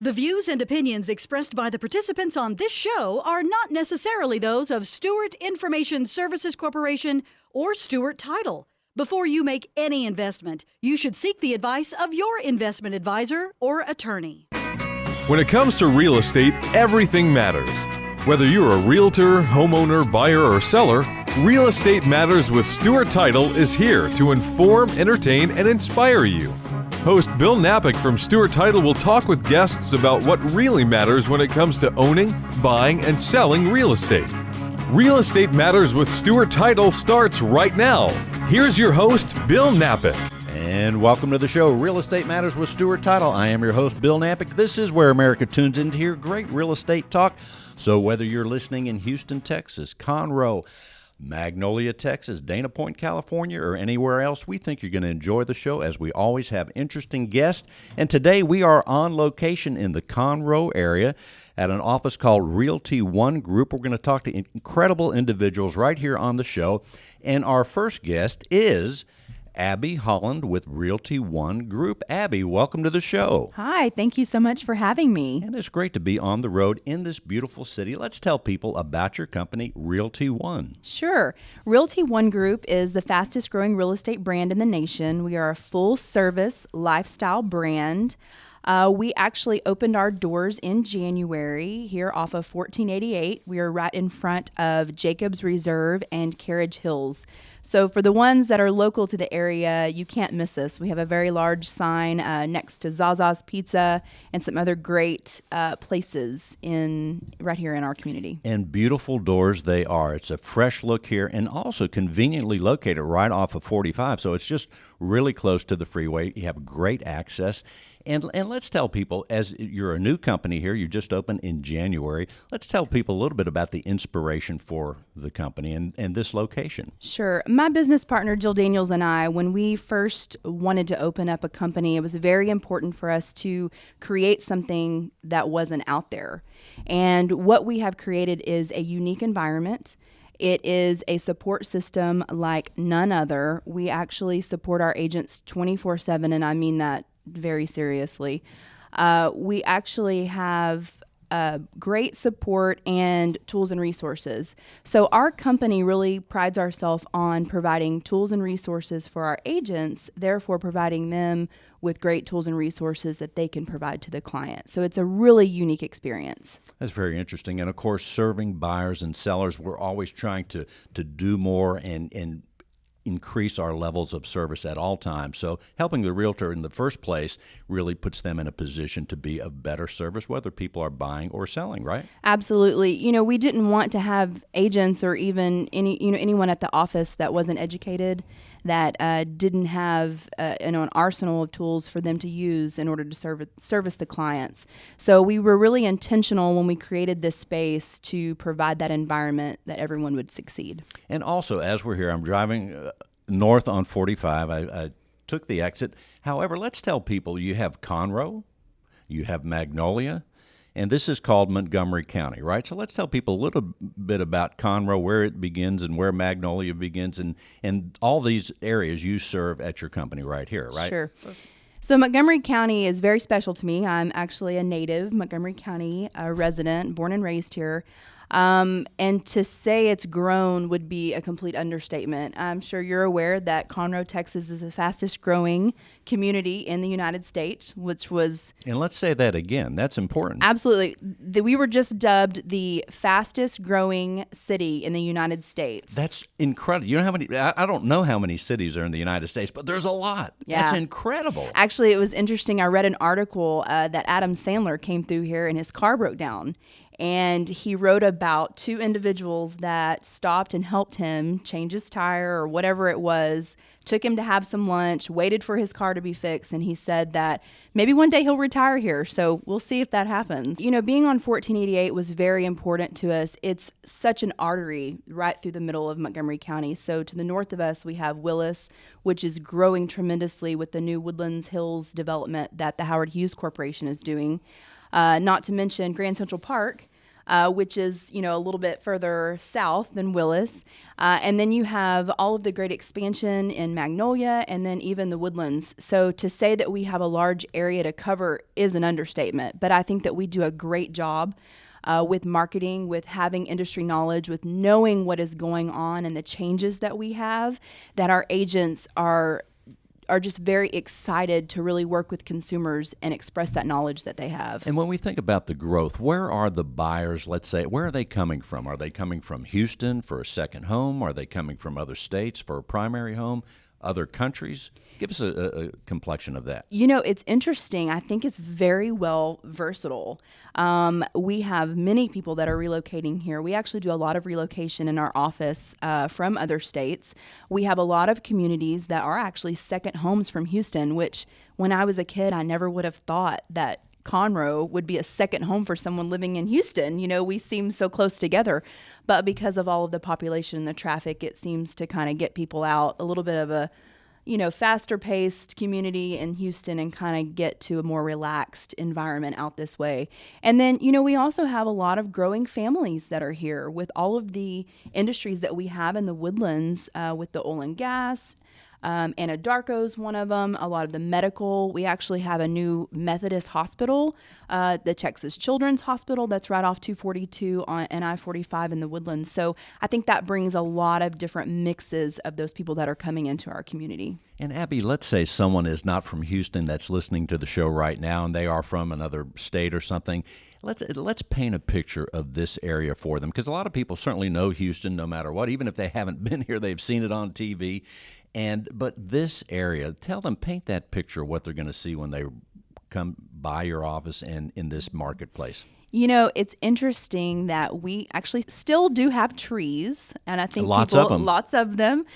The views and opinions expressed by the participants on this show are not necessarily those of Stewart Information Services Corporation or Stewart Title. Before you make any investment, you should seek the advice of your investment advisor or attorney. When it comes to real estate, everything matters. Whether you're a realtor, homeowner, buyer, or seller, Real Estate Matters with Stewart Title is here to inform, entertain, and inspire you. Host Bill Knapik from Stewart Title will talk with guests about what really matters when it comes to owning, buying, and selling real estate. Real Estate Matters with Stewart Title starts right now. Here's your host, Bill Knapik. And welcome to the show, Real Estate Matters with Stewart Title. I am your host, Bill Knapik. This is where America tunes in to hear great real estate talk. So whether you're listening in Houston, Texas, Conroe, Magnolia, Texas, Dana Point, California, or anywhere else, we think you're going to enjoy the show, as we always have interesting guests. And today we are on location in the Conroe area at an office called Realty One Group. We're going to talk to incredible individuals right here on the show. And our first guest is Abbie Holland with Realty One Group. Abbie, welcome to the show. Hi, thank you so much for having me. And it's great to be on the road in this beautiful city. Let's tell people about your company, Realty One. Sure. Realty One Group is the fastest growing real estate brand in the nation. We are a full service lifestyle brand. We actually opened our doors in January here off of 1488. We are right in front of Jacobs Reserve and Carriage Hills. So for the ones that are local to the area, you can't miss us. We have a very large sign next to Zaza's Pizza and some other great places right here in our community. And beautiful doors they are. It's a fresh look here and also conveniently located right off of 45. So it's just really close to the freeway. You have great access. And let's tell people, as you're a new company here, you just opened in January, let's tell people a little bit about the inspiration for the company and this location. Sure. My business partner, Jill Daniels, and I, when we first wanted to open up a company, it was very important for us to create something that wasn't out there. And what we have created is a unique environment. It is a support system like none other. We actually support our agents 24/7, and I mean that very seriously. We actually have great support and tools and resources. So our company really prides ourselves on providing tools and resources for our agents, therefore providing them with great tools and resources that they can provide to the client. So it's a really unique experience. That's very interesting. And of course, serving buyers and sellers, we're always trying to do more and increase our levels of service at all times. So helping the realtor in the first place really puts them in a position to be of better service, whether people are buying or selling, right? Absolutely. We didn't want to have agents or even anyone at the office that wasn't educated, that didn't have an arsenal of tools for them to use in order to service the clients. So we were really intentional when we created this space to provide that environment that everyone would succeed. And also, as we're here, I'm driving north on 45. I took the exit. However, let's tell people you have Conroe, you have Magnolia, and this is called Montgomery County, right? So let's tell people a little bit about Conroe, where it begins and where Magnolia begins, and all these areas you serve at your company right here, right? Sure. So Montgomery County is very special to me. I'm actually a native Montgomery County resident, born and raised here. And to say it's grown would be a complete understatement. I'm sure you're aware that Conroe, Texas is the fastest growing community in the United States, which was... And let's say that again. That's important. Absolutely. We were just dubbed the fastest growing city in the United States. That's incredible. You know how many... I don't know how many cities are in the United States, but there's a lot. Yeah. That's incredible. Actually, it was interesting. I read an article that Adam Sandler came through here and his car broke down. And he wrote about two individuals that stopped and helped him change his tire or whatever it was, took him to have some lunch, waited for his car to be fixed, and he said that maybe one day he'll retire here, so we'll see if that happens. Being on 1488 was very important to us. It's such an artery right through the middle of Montgomery County. So to the north of us, we have Willis, which is growing tremendously with the new Woodlands Hills development that the Howard Hughes Corporation is doing. Not to mention Grand Central Park, which is, a little bit further south than Willis. And then you have all of the great expansion in Magnolia and then even the Woodlands. So to say that we have a large area to cover is an understatement, but I think that we do a great job with marketing, with having industry knowledge, with knowing what is going on and the changes that we have, that our agents are just very excited to really work with consumers and express that knowledge that they have. And when we think about the growth, where are the buyers, let's say, where are they coming from? Are they coming from Houston for a second home? Are they coming from other states for a primary home? Other countries? Give us a complexion of that. It's interesting. I think it's very well versatile. We have many people that are relocating here. We actually do a lot of relocation in our office from other states. We have a lot of communities that are actually second homes from Houston, which when I was a kid, I never would have thought that Conroe would be a second home for someone living in Houston. We seem so close together, but because of all of the population and the traffic, it seems to kind of get people out a little bit of a, faster paced community in Houston and kind of get to a more relaxed environment out this way. And then, we also have a lot of growing families that are here with all of the industries that we have in the Woodlands with the oil and gas. Anadarko's one of them, a lot of the medical. We actually have a new Methodist hospital, the Texas Children's Hospital that's right off 242 on I-45 in the Woodlands. So I think that brings a lot of different mixes of those people that are coming into our community. And Abbie, let's say someone is not from Houston that's listening to the show right now and they are from another state or something. Let's paint a picture of this area for them, because a lot of people certainly know Houston no matter what. Even if they haven't been here, they've seen it on TV. But this area, paint that picture of what they're going to see when they come by your office and in this marketplace. It's interesting that we actually still do have trees, and I think lots of them.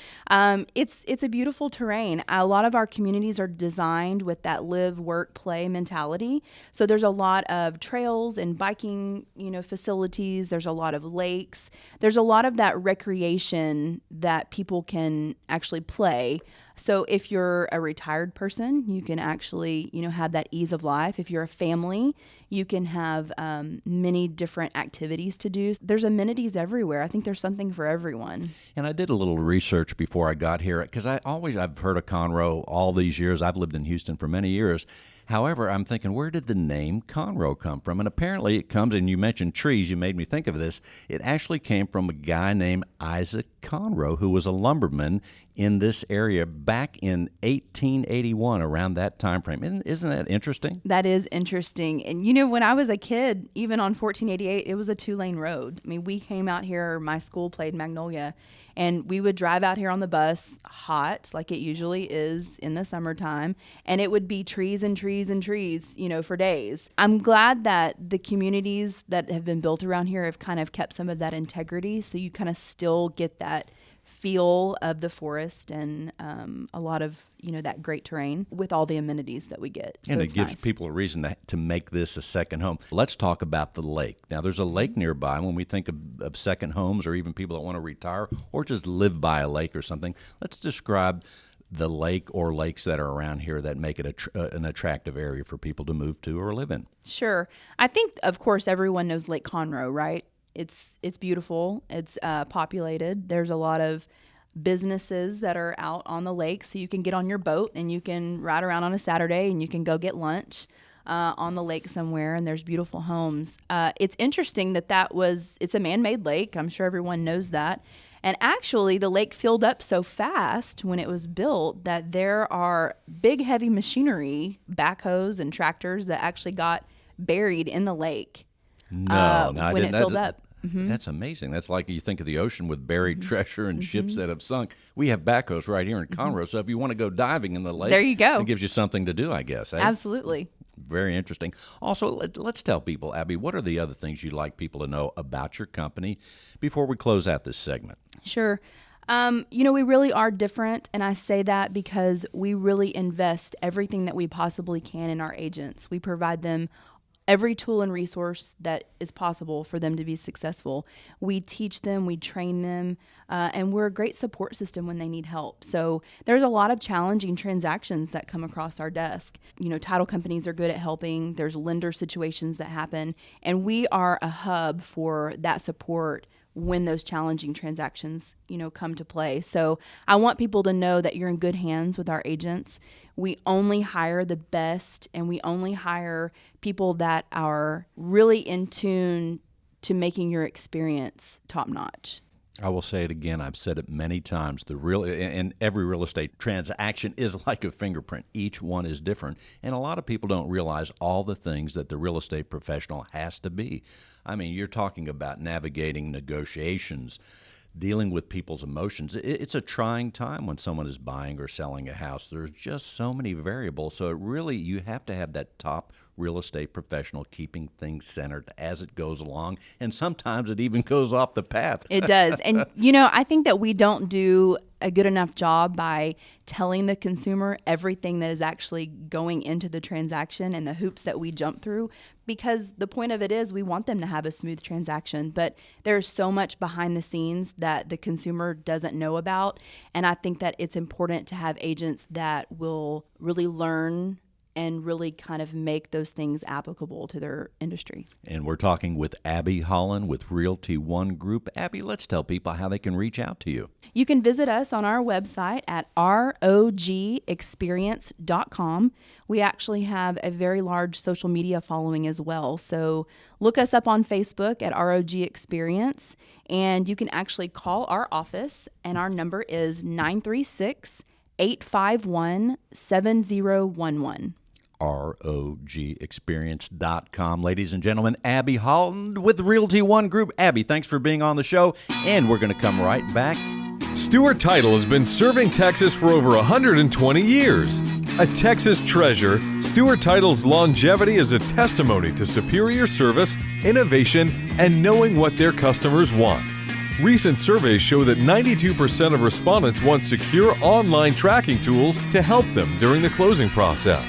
It's a beautiful terrain. A lot of our communities are designed with that live, work, play mentality. So there's a lot of trails and biking, facilities. There's a lot of lakes. There's a lot of that recreation that people can actually play. So if you're a retired person, you can actually, have that ease of life. If you're a family, you can have many different activities to do. There's amenities everywhere. I think there's something for everyone. And I did a little research before I got here, because I've heard of Conroe all these years. I've lived in Houston for many years. However, I'm thinking, where did the name Conroe come from? And apparently it comes, and you mentioned trees, you made me think of this. It actually came from a guy named Isaac Conroe, who was a lumberman in this area back in 1881, around that time frame. Isn't that interesting? That is interesting. And, when I was a kid, even on 1488, it was a 2-lane road. I mean, we came out here, my school played Magnolia, and we would drive out here on the bus, hot, like it usually is in the summertime, and it would be trees and trees and trees, for days. I'm glad that the communities that have been built around here have kind of kept some of that integrity, so you kind of still get that feel of the forest and a lot of that great terrain with all the amenities that we get. And it gives people a reason to make this a second home. Let's talk about the lake. Now, there's a lake nearby. When we think of second homes, or even people that want to retire or just live by a lake or something, let's describe the lake or lakes that are around here that make it an attractive area for people to move to or live in. Sure. I think, of course, everyone knows Lake Conroe, right? It's beautiful. It's populated. There's a lot of businesses that are out on the lake, so you can get on your boat and you can ride around on a Saturday and you can go get lunch on the lake somewhere, and there's beautiful homes. It's interesting it's a man-made lake. I'm sure everyone knows that. And actually, the lake filled up so fast when it was built that there are big, heavy machinery, backhoes and tractors that actually got buried in the lake. No, when it filled up. Mm-hmm. That's amazing. That's like you think of the ocean with buried treasure and ships that have sunk. We have backhoes right here in Conroe, so if you want to go diving in the lake, there you go. It gives you something to do, I guess. Eh? Absolutely. Very interesting. Also, let's tell people, Abbie, what are the other things you'd like people to know about your company before we close out this segment? Sure. We really are different, and I say that because we really invest everything that we possibly can in our agents. We provide them every tool and resource that is possible for them to be successful. We teach them, we train them, and we're a great support system when they need help. So there's a lot of challenging transactions that come across our desk. You know, title companies are good at helping. There's lender situations that happen, and we are a hub for that support when those challenging transactions, you know, come to play. So I want people to know that you're in good hands with our agents. We only hire the best, and we only hire people that are really in tune to making your experience top notch. I will say it again. I've said it many times. And every real estate transaction is like a fingerprint. Each one is different. And a lot of people don't realize all the things that the real estate professional has to be. I mean, you're talking about navigating negotiations, dealing with people's emotions. It's a trying time when someone is buying or selling a house. There's just so many variables. So you have to have that top real estate professional keeping things centered as it goes along. And sometimes it even goes off the path. It does. And, you know, I think that we don't do a good enough job by telling the consumer everything that is actually going into the transaction and the hoops that we jump through, because the point of it is we want them to have a smooth transaction, but there's so much behind the scenes that the consumer doesn't know about. And I think that it's important to have agents that will really learn and really kind of make those things applicable to their industry. And we're talking with Abbie Holland with Realty One Group. Abbie, let's tell people how they can reach out to you. You can visit us on our website at rogexperience.com. We actually have a very large social media following as well. So look us up on Facebook at ROG Experience, and you can actually call our office, and our number is 936-851-7011. ROGExperience.com. Ladies and gentlemen, Abbie Holland with Realty One Group. Abbie, thanks for being on the show, and we're going to come right back. Stewart Title has been serving Texas for over 120 years. A Texas treasure, Stewart Title's longevity is a testimony to superior service, innovation, and knowing what their customers want. Recent surveys show that 92% of respondents want secure online tracking tools to help them during the closing process.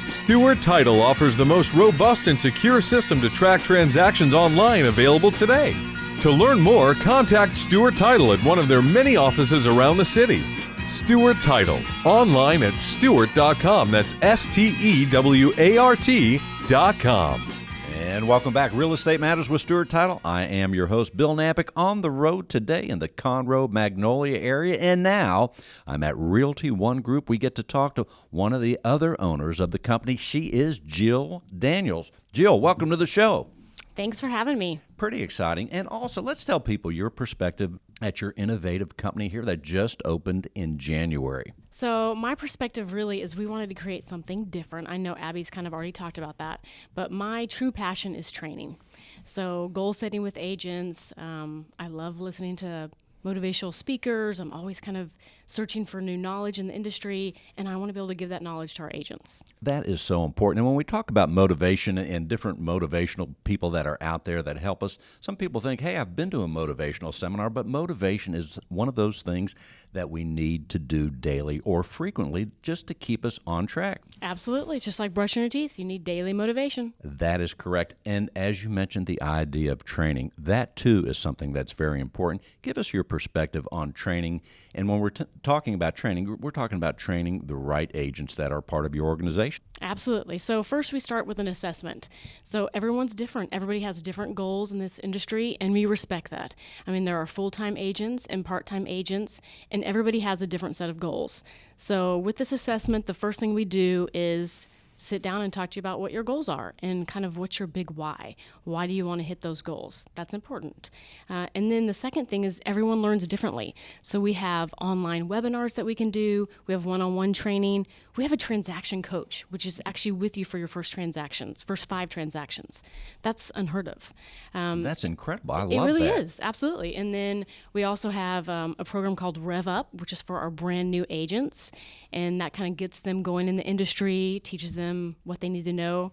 Stewart Title offers the most robust and secure system to track transactions online available today. To learn more, contact Stewart Title at one of their many offices around the city. Stewart Title, online at stewart.com. That's STEWART.com. And welcome back. Real Estate Matters with Stewart Title. I am your host, Bill Knapik, on the road today in the Conroe, Magnolia area. And now I'm at Realty One Group. We get to talk to one of the other owners of the company. She is Jill Daniels. Jill, welcome to the show. Thanks for having me. Pretty exciting. And also, let's tell people your perspective at your innovative company here that just opened in January. So my perspective really is we wanted to create something different. I know Abbie's kind of already talked about that, but my true passion is training. So goal setting with agents. I love listening to motivational speakers. I'm always kind of searching for new knowledge in the industry, and I want to be able to give that knowledge to our agents. That is so important. And when we talk about motivation and different motivational people that are out there that help us, some people think, hey, I've been to a motivational seminar, but motivation is one of those things that we need to do daily or frequently just to keep us on track. Absolutely. It's just like brushing your teeth. You need daily motivation. That is correct. And as you mentioned, the idea of training, that too is something that's very important. Give us your perspective on training. And when we're talking about training, we're talking about training the right agents that are part of your organization. Absolutely. So first we start with an assessment. So everyone's different. Everybody has different goals in this industry, and we respect that. I mean, there are full-time agents and part-time agents, and everybody has a different set of goals. So with this assessment, the first thing we do is sit down and talk to you about what your goals are and kind of what's your big why. Why do you want to hit those goals? That's important. And then the second thing is everyone learns differently. So we have online webinars that we can do. We have one-on-one training. We have a transaction coach, which is actually with you for your first 5 transactions. That's unheard of. That's incredible. I love that. It really that. is, absolutely. And then we also have a program called Rev Up, which is for our brand new agents. And that kind of gets them going in the industry, teaches them what they need to know.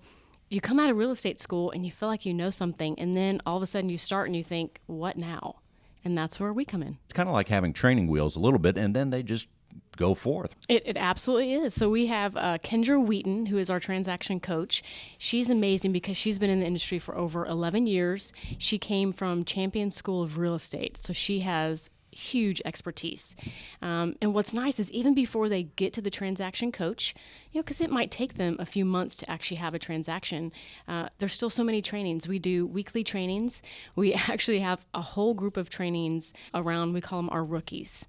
You come out of real estate school and you feel like you know something, and then all of a sudden you start and you think, what now? And that's where we come in. It's kind of like having training wheels a little bit, and then they just go forth. It absolutely is. So we have Kendra Wheaton, who is our transaction coach. She's amazing because she's been in the industry for over 11 years. She came from Champion School of Real Estate, so she has huge expertise. And what's nice is even before they get to the transaction coach, because it might take them a few months to actually have a transaction, there's still so many trainings. We do weekly trainings. We actually have a whole group of trainings around, we call them our rookies.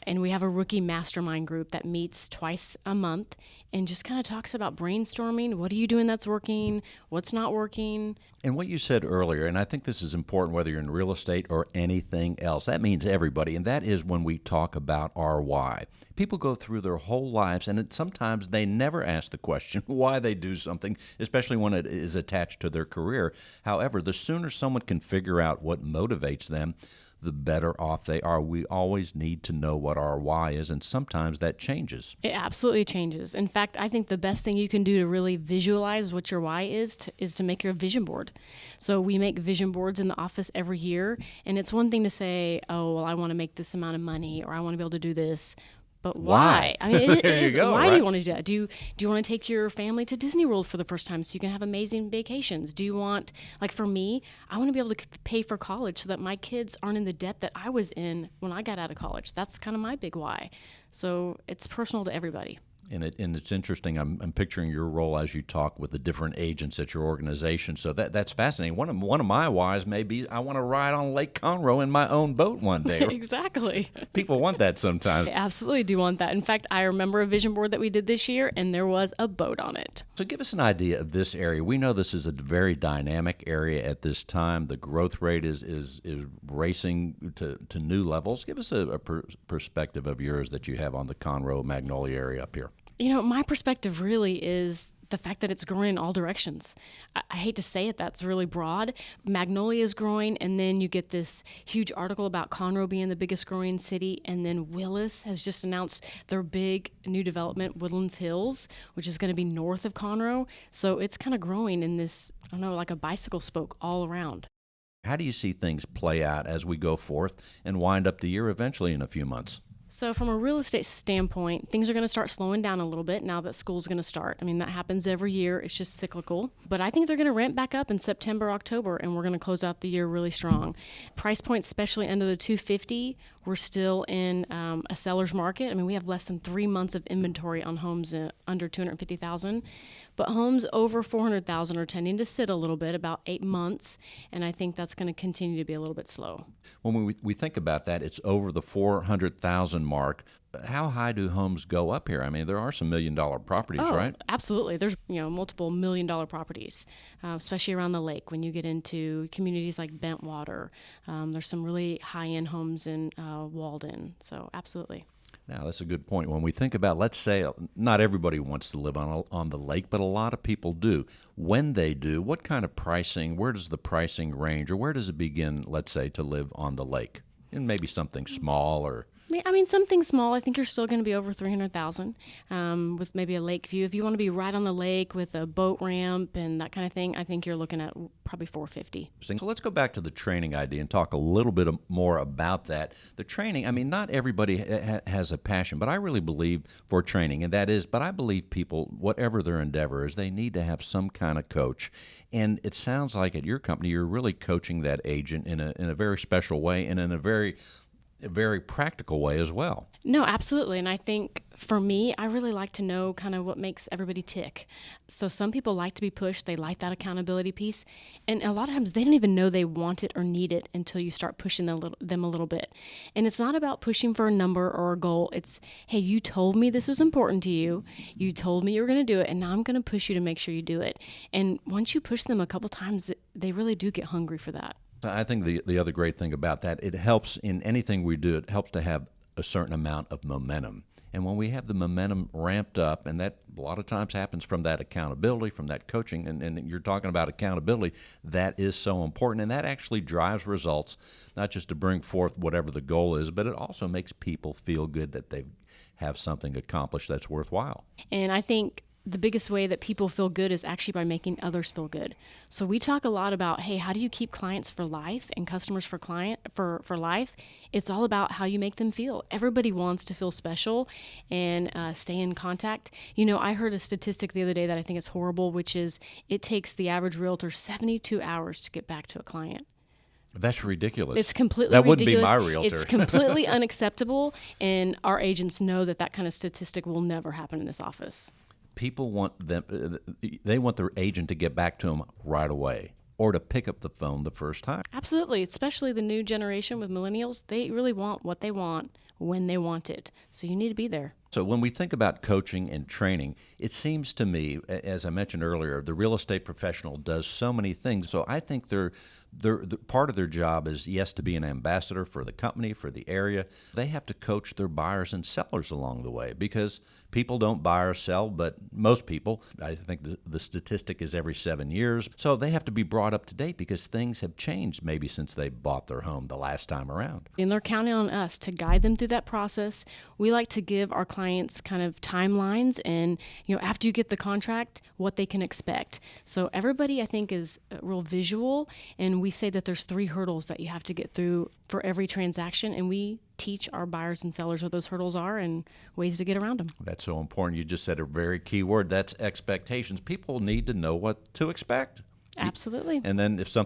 And we have a rookie mastermind group that meets twice a month and just kind of talks about brainstorming. What are you doing that's working? What's not working? And what you said earlier, and I think this is important whether you're in real estate or anything else, that means everybody, and that is when we talk about our why. People go through their whole lives, and sometimes they never ask the question why they do something, especially when it is attached to their career. However, the sooner someone can figure out what motivates them, the better off they are. We always need to know what our why is, and sometimes that changes. It absolutely changes. In fact, I think the best thing you can do to really visualize what your why is to make your vision board. So we make vision boards in the office every year, and it's one thing to say, oh, well, I want to make this amount of money, or I want to be able to do this. But why? I mean, it is. Go, why right? do you want to do that? Do you want to take your family to Disney World for the first time so you can have amazing vacations? Do you want, like for me, I want to be able to pay for college so that my kids aren't in the debt that I was in when I got out of college. That's kind of my big why. So it's personal to everybody. And it's interesting. I'm picturing your role as you talk with the different agents at your organization. So that's fascinating. One of my whys may be I want to ride on Lake Conroe in my own boat one day. Exactly. People want that sometimes. I absolutely do want that. In fact, I remember a vision board that we did this year, and there was a boat on it. So give us an idea of this area. We know this is a very dynamic area at this time. The growth rate is racing to new levels. Give us a perspective of yours that you have on the Conroe, Magnolia area up here. My perspective really is the fact that it's growing in all directions. I hate to say it, that's really broad. Magnolia is growing, and then you get this huge article about Conroe being the biggest growing city, and then Willis has just announced their big new development, Woodlands Hills, which is going to be north of Conroe. So it's kind of growing in this, I don't know, like a bicycle spoke all around. How do you see things play out as we go forth and wind up the year eventually in a few months? So from a real estate standpoint, things are going to start slowing down a little bit now that school's going to start. I mean, that happens every year. It's just cyclical. But I think they're going to ramp back up in September, October, and we're going to close out the year really strong. Price points, especially under the 250, we're still in a seller's market. I mean, we have less than 3 months of inventory on homes under $250,000. But homes over $400,000 are tending to sit a little bit, about 8 months, and I think that's going to continue to be a little bit slow. When we think about that, it's over the 400,000 mark. How high do homes go up here? I mean, there are some $1 million properties, right? Absolutely. There's multiple $1 million properties, especially around the lake. When you get into communities like Bentwater, there's some really high-end homes in Walden. So absolutely. Now, that's a good point. When we think about, let's say, not everybody wants to live on the lake, but a lot of people do. When they do, what kind of pricing, where does the pricing range, or where does it begin, let's say, to live on the lake? And maybe something small or... I mean, something small. I think you're still going to be over $300,000 with maybe a lake view. If you want to be right on the lake with a boat ramp and that kind of thing, I think you're looking at probably $450,000. So let's go back to the training idea and talk a little bit more about that. The training, I mean, not everybody has a passion, but I really believe for training, and that is, but I believe people, whatever their endeavor is, they need to have some kind of coach. And it sounds like at your company, you're really coaching that agent in a very special way and in a very practical way as well. No, absolutely. And I think for me, I really like to know kind of what makes everybody tick. So some people like to be pushed. They like that accountability piece. And a lot of times they don't even know they want it or need it until you start pushing them a little bit. And it's not about pushing for a number or a goal. It's, hey, you told me this was important to you. You told me you were going to do it. And now I'm going to push you to make sure you do it. And once you push them a couple times, they really do get hungry for that. I think the other great thing about that, it helps in anything we do, it helps to have a certain amount of momentum. And when we have the momentum ramped up, and that a lot of times happens from that accountability, from that coaching, and you're talking about accountability, that is so important. And that actually drives results, not just to bring forth whatever the goal is, but it also makes people feel good that they have something accomplished that's worthwhile. And I think the biggest way that people feel good is actually by making others feel good. So we talk a lot about, hey, how do you keep clients for life and customers for life? It's all about how you make them feel. Everybody wants to feel special and stay in contact. You know, I heard a statistic the other day that I think is horrible, which is it takes the average realtor 72 hours to get back to a client. That's ridiculous. It's completely that ridiculous. That wouldn't be my realtor. It's completely unacceptable, and our agents know that that kind of statistic will never happen in this office. People want they want their agent to get back to them right away or to pick up the phone the first time. Absolutely, especially the new generation with millennials. They really want what they want when they want it. So you need to be there. So when we think about coaching and training, it seems to me, as I mentioned earlier, the real estate professional does so many things. So I think they're part of their job is, yes, to be an ambassador for the company, for the area. They have to coach their buyers and sellers along the way because people don't buy or sell, but most people, I think the statistic is every 7 years. So they have to be brought up to date because things have changed maybe since they bought their home the last time around. And they're counting on us to guide them through that process. We like to give our clients kind of timelines and, you know, after you get the contract, what they can expect. So everybody, I think, is real visual, and we say that there's 3 hurdles that you have to get through for every transaction, and we teach our buyers and sellers what those hurdles are and ways to get around them. That's so important. You just said a very key word. That's expectations. People need to know what to expect. Absolutely. And then if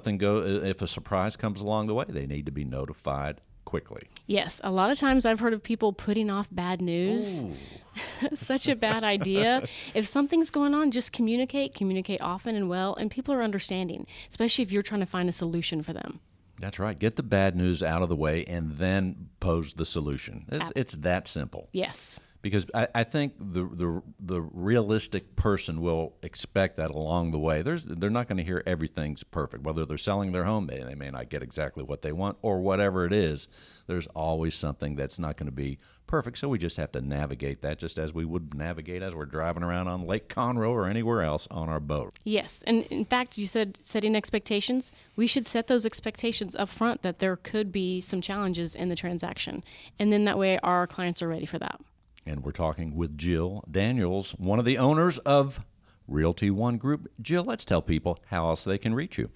a surprise comes along the way, they need to be notified quickly. Yes. A lot of times I've heard of people putting off bad news. Such a bad idea. If something's going on, just communicate often and well, and people are understanding, especially if you're trying to find a solution for them. That's right. Get the bad news out of the way and then pose the solution. It's that simple. Yes. Because I think the realistic person will expect that along the way. They're not going to hear everything's perfect. Whether they're selling their home, they may not get exactly what they want, or whatever it is. There's always something that's not going to be perfect. So we just have to navigate that just as we would navigate as we're driving around on Lake Conroe or anywhere else on our boat. Yes. And in fact, you said setting expectations. We should set those expectations up front that there could be some challenges in the transaction. And then that way our clients are ready for that. And we're talking with Jill Daniels, one of the owners of Realty One Group. Jill, let's tell people how else they can reach you.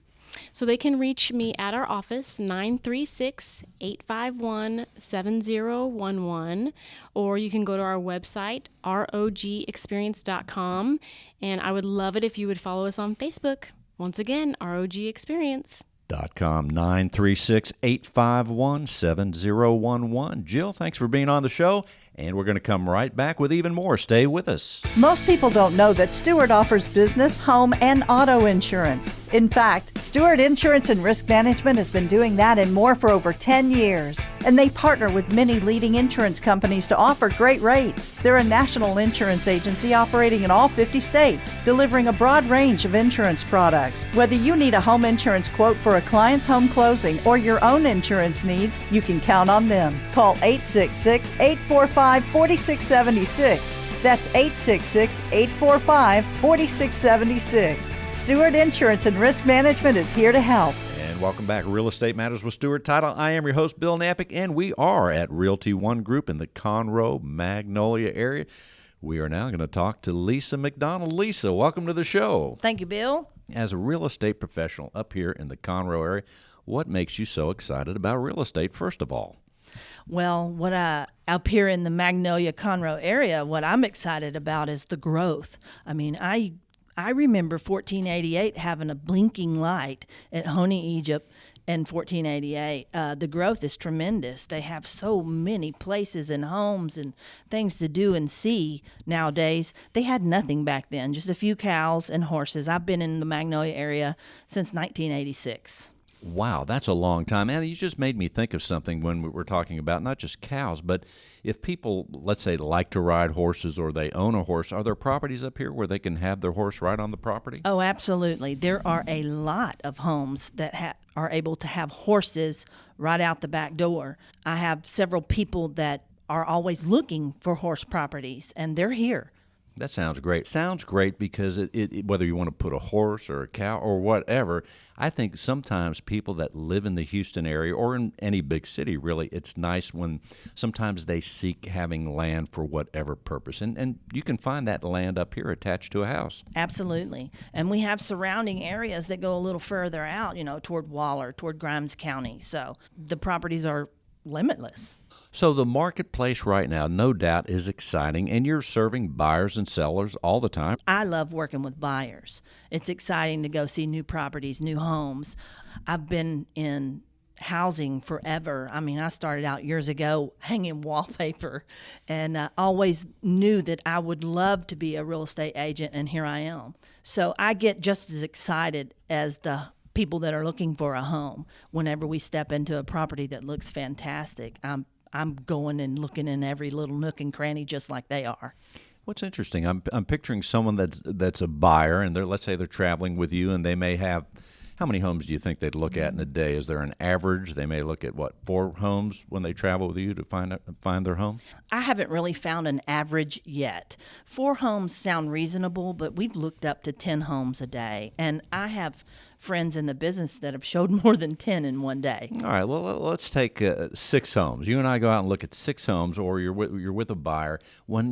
So they can reach me at our office, 936-851-7011, or you can go to our website, rogexperience.com, and I would love it if you would follow us on Facebook. Once again, ROG Experience. .com, 936-851-7011. Jill, thanks for being on the show, and we're going to come right back with even more. Stay with us. Most people don't know that Stewart offers business, home, and auto insurance. In fact, Stewart Insurance and Risk Management has been doing that and more for over 10 years. And they partner with many leading insurance companies to offer great rates. They're a national insurance agency operating in all 50 states, delivering a broad range of insurance products. Whether you need a home insurance quote for a client's home closing or your own insurance needs, you can count on them. Call 866-845-4676. That's 866-845-4676. Stewart Insurance and Risk Management is here to help. And welcome back. Real Estate Matters with Stewart Title. I am your host, Bill Knapik, and we are at Realty One Group in the Conroe, Magnolia area. We are now going to talk to Lisa McDonald. Lisa, welcome to the show. Thank you, Bill. As a real estate professional up here in the Conroe area, what makes you so excited about real estate, first of all? Well, up here in the Magnolia, Conroe area, what I'm excited about is the growth. I mean, I remember 1488 having a blinking light at Honey, Egypt in 1488. The growth is tremendous. They have so many places and homes and things to do and see nowadays. They had nothing back then, just a few cows and horses. I've been in the Magnolia area since 1986. Wow, that's a long time. And you just made me think of something when we were talking about not just cows, but if people, let's say, like to ride horses or they own a horse, are there properties up here where they can have their horse right on the property? Oh, absolutely. There are a lot of homes that are able to have horses right out the back door. I have several people that are always looking for horse properties, and they're here. That sounds great. Sounds great because whether you want to put a horse or a cow or whatever, I think sometimes people that live in the Houston area or in any big city, really, it's nice when sometimes they seek having land for whatever purpose. And you can find that land up here attached to a house. Absolutely. And we have surrounding areas that go a little further out, toward Waller, toward Grimes County. So the properties are limitless. So the marketplace right now, no doubt, is exciting, and you're serving buyers and sellers all the time. I love working with buyers. It's exciting to go see new properties, new homes. I've been in housing forever. I mean, I started out years ago hanging wallpaper, and I always knew that I would love to be a real estate agent, and here I am. So I get just as excited as the people that are looking for a home. Whenever we step into a property that looks fantastic, I'm going and looking in every little nook and cranny just like they are. What's interesting, I'm picturing someone that's a buyer, and let's say they're traveling with you, and they may have, how many homes do you think they'd look at in a day? Is there an average? They may look at, 4 homes when they travel with you to find their home? I haven't really found an average yet. 4 homes sound reasonable, but we've looked up to 10 homes a day, and I have friends in the business that have showed more than 10 in one day. All right, well, let's take 6 homes. You and I go out and look at 6 homes, or you're with a buyer. When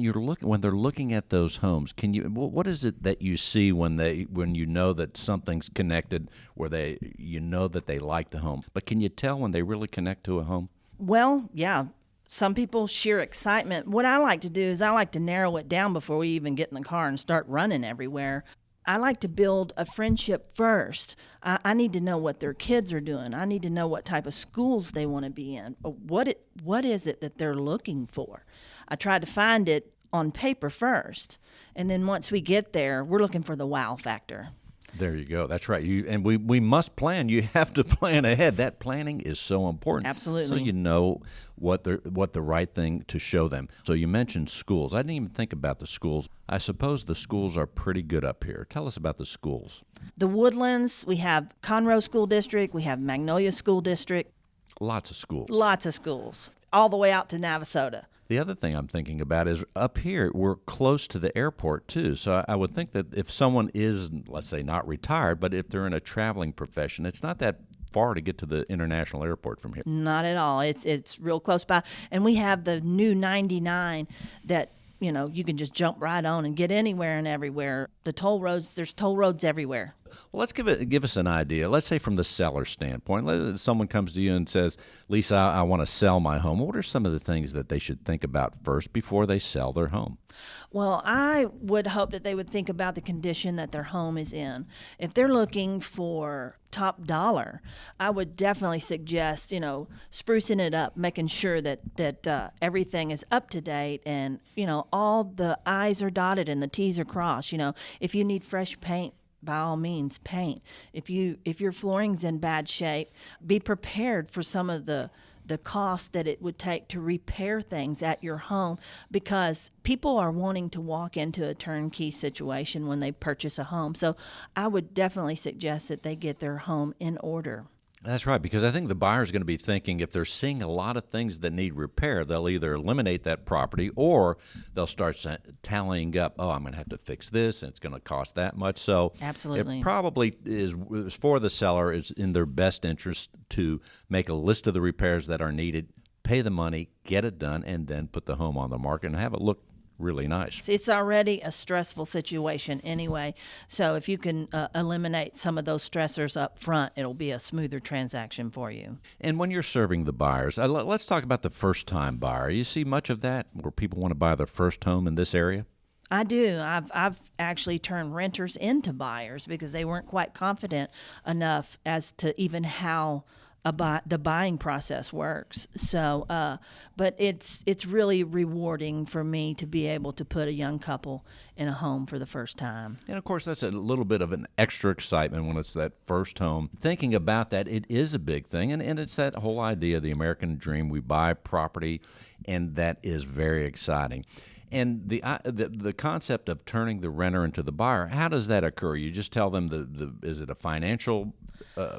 they're looking at those homes, what is it that you see when you know that something's connected, where you know that they like the home? But can you tell when they really connect to a home? Well, yeah. Some people, sheer excitement. What I like to do is I like to narrow it down before we even get in the car and start running everywhere. I like to build a friendship first. I need to know what their kids are doing. I need to know what type of schools they want to be in. What is it that they're looking for? I try to find it on paper first, and then once we get there, we're looking for the wow factor. There you go. That's right. We must plan. You have to plan ahead. That planning is so important. Absolutely. So you know what the right thing to show them. So you mentioned schools. I didn't even think about the schools. I suppose the schools are pretty good up here. Tell us about the schools. The Woodlands, we have Conroe School District, we have Magnolia School District. Lots of schools. Lots of schools, all the way out to Navasota. The other thing I'm thinking about is up here, we're close to the airport, too. So I would think that if someone is, let's say, not retired, but if they're in a traveling profession, it's not that far to get to the international airport from here. Not at all. It's real close by. And we have the new 99 that, you can just jump right on and get anywhere and everywhere. The toll roads, there's toll roads everywhere. Well, let's give us an idea. Let's say from the seller standpoint, someone comes to you and says, Lisa, I want to sell my home. What are some of the things that they should think about first before they sell their home? Well, I would hope that they would think about the condition that their home is in. If they're looking for top dollar, I would definitely suggest, sprucing it up, making sure that everything is up to date and, all the I's are dotted and the T's are crossed. If you need fresh paint, by all means, paint. If your flooring's in bad shape, be prepared for some of the cost that it would take to repair things at your home, because people are wanting to walk into a turnkey situation when they purchase a home. So I would definitely suggest that they get their home in order. That's right, because I think the buyer's going to be thinking if they're seeing a lot of things that need repair, they'll either eliminate that property or they'll start tallying up, I'm going to have to fix this and it's going to cost that much. So absolutely, it probably is for the seller, it's in their best interest to make a list of the repairs that are needed, pay the money, get it done, and then put the home on the market and have it look really nice. It's already a stressful situation anyway, so if you can eliminate some of those stressors up front, it'll be a smoother transaction for you. And when you're serving the buyers, let's talk about the first-time buyer. You see much of that where people want to buy their first home in this area? I do. I've actually turned renters into buyers because they weren't quite confident enough as to even how the buying process works. So, but it's really rewarding for me to be able to put a young couple in a home for the first time. And of course, that's a little bit of an extra excitement when it's that first home. Thinking about that, it is a big thing, and it's that whole idea of the American dream. We buy property, and that is very exciting. And the concept of turning the renter into the buyer, how does that occur? You just tell them is it a financial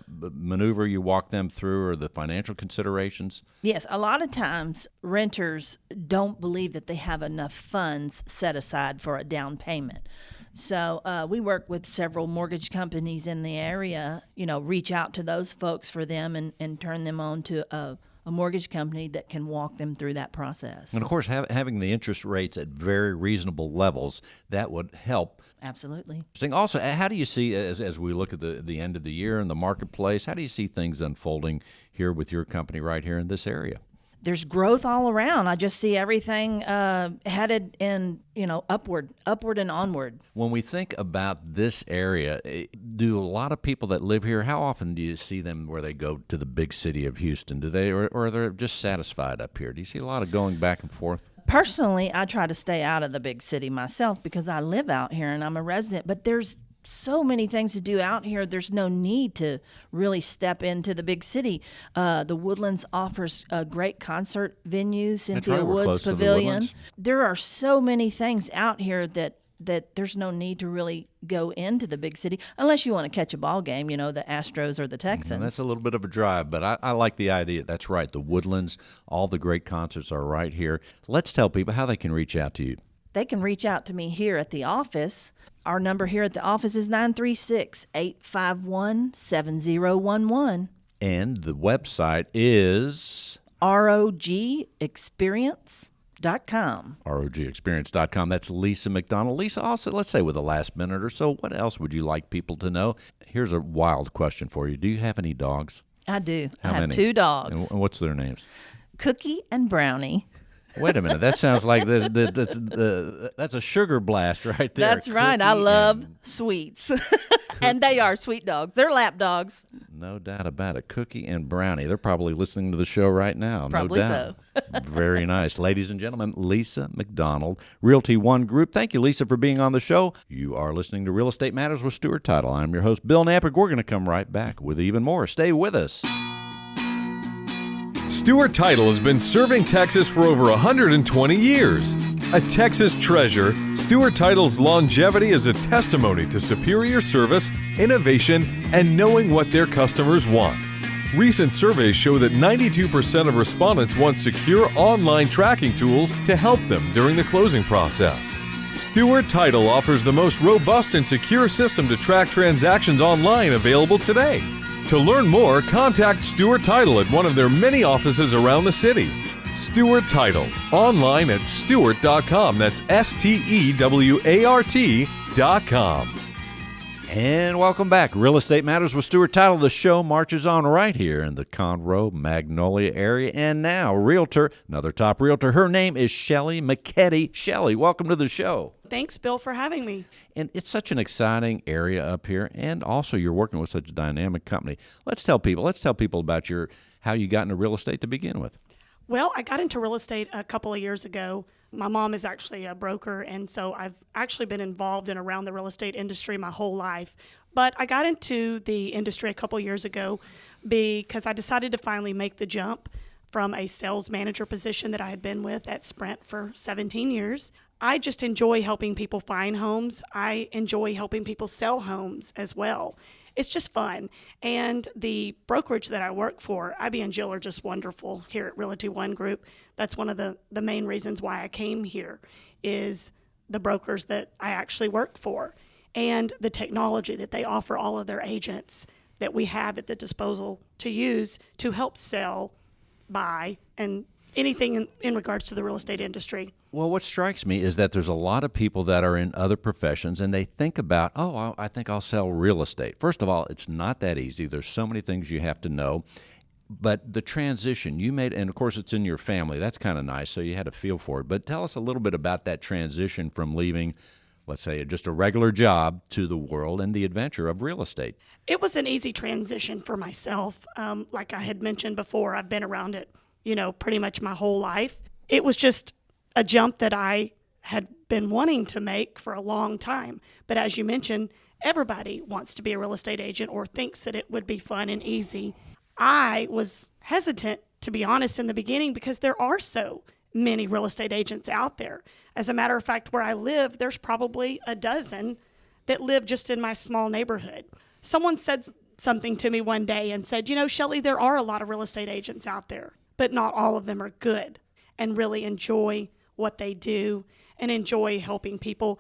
maneuver you walk them through, or the financial considerations? Yes, a lot of times renters don't believe that they have enough funds set aside for a down payment. So we work with several mortgage companies in the area, reach out to those folks for them and turn them on to a mortgage company that can walk them through that process. And of course, having the interest rates at very reasonable levels, that would help. Absolutely. Also, how do you see, as we look at the end of the year in the marketplace, how do you see things unfolding here with your company right here in this area? There's growth all around. I just see everything headed in, upward and onward. When we think about this area, do a lot of people that live here, how often do you see them where they go to the big city of Houston? Do they, or are they just satisfied up here? Do you see a lot of going back and forth? Personally, I try to stay out of the big city myself because I live out here and I'm a resident, but there's so many things to do out here. There's no need to really step into the big city. The Woodlands offers a great concert venue, Cynthia Woods Pavilion. There are so many things out here that there's no need to really go into the big city unless you want to catch a ball game, the Astros or the Texans. And that's a little bit of a drive, but I like the idea. That's right. The Woodlands, all the great concerts are right here. Let's tell people how they can reach out to you. They can reach out to me here at the office. Our number here at the office is 936-851-7011. And the website is ROGexperience.com. ROGexperience.com. That's Lisa McDonald. Lisa, also, let's say with the last minute or so, what else would you like people to know? Here's a wild question for you. Do you have any dogs? I do. How I have many? 2 dogs. And what's their names? Cookie and Brownie. Wait a minute. That sounds like that's a sugar blast right there. That's right. I love sweets. And they are sweet dogs. They're lap dogs. No doubt about it. Cookie and Brownie. They're probably listening to the show right now. Probably no doubt. so. Very nice. Ladies and gentlemen, Lisa McDonald, Realty One Group. Thank you, Lisa, for being on the show. You are listening to Real Estate Matters with Stewart Title. I'm your host, Bill Knapik. We're going to come right back with even more. Stay with us. Stewart Title has been serving Texas for over 120 years. A Texas treasure, Stewart Title's longevity is a testimony to superior service, innovation, and knowing what their customers want. Recent surveys show that 92% of respondents want secure online tracking tools to help them during the closing process. Stewart Title offers the most robust and secure system to track transactions online available today. To learn more, contact Stewart Title at one of their many offices around the city. Stewart Title, online at stewart.com. That's STEWART.com. And welcome back. Real Estate Matters with Stewart Title. The show marches on right here in the Conroe, Magnolia area. And now, realtor, another top realtor. Her name is Shelly Michetti. Shelly, welcome to the show. Thanks, Bill, for having me. And it's such an exciting area up here, and also you're working with such a dynamic company. Let's tell people about how you got into real estate to begin with. Well, I got into real estate a couple of years ago. My mom is actually a broker, and so I've actually been involved in around the real estate industry my whole life. But I got into the industry a couple of years ago because I decided to finally make the jump from a sales manager position that I had been with at Sprint for 17 years. I just enjoy helping people find homes. I enjoy helping people sell homes as well. It's just fun. And the brokerage that I work for, Abbie and Jill, are just wonderful here at Realty One Group. That's one of the main reasons why I came here, is the brokers that I actually work for and the technology that they offer all of their agents that we have at the disposal to use to help sell, buy, and anything in regards to the real estate industry. Well, what strikes me is that there's a lot of people that are in other professions and they think about, I think I'll sell real estate. First of all, it's not that easy. There's so many things you have to know. But the transition you made, and of course it's in your family, that's kind of nice, so you had a feel for it. But tell us a little bit about that transition from leaving, let's say, just a regular job to the world and the adventure of real estate. It was an easy transition for myself. Like I had mentioned before, I've been around it, pretty much my whole life. It was just a jump that I had been wanting to make for a long time. But as you mentioned, everybody wants to be a real estate agent or thinks that it would be fun and easy. I was hesitant, to be honest, in the beginning because there are so many real estate agents out there. As a matter of fact, where I live, there's probably a dozen that live just in my small neighborhood. Someone said something to me one day and said, Shelly, there are a lot of real estate agents out there, but not all of them are good and really enjoy what they do and enjoy helping people.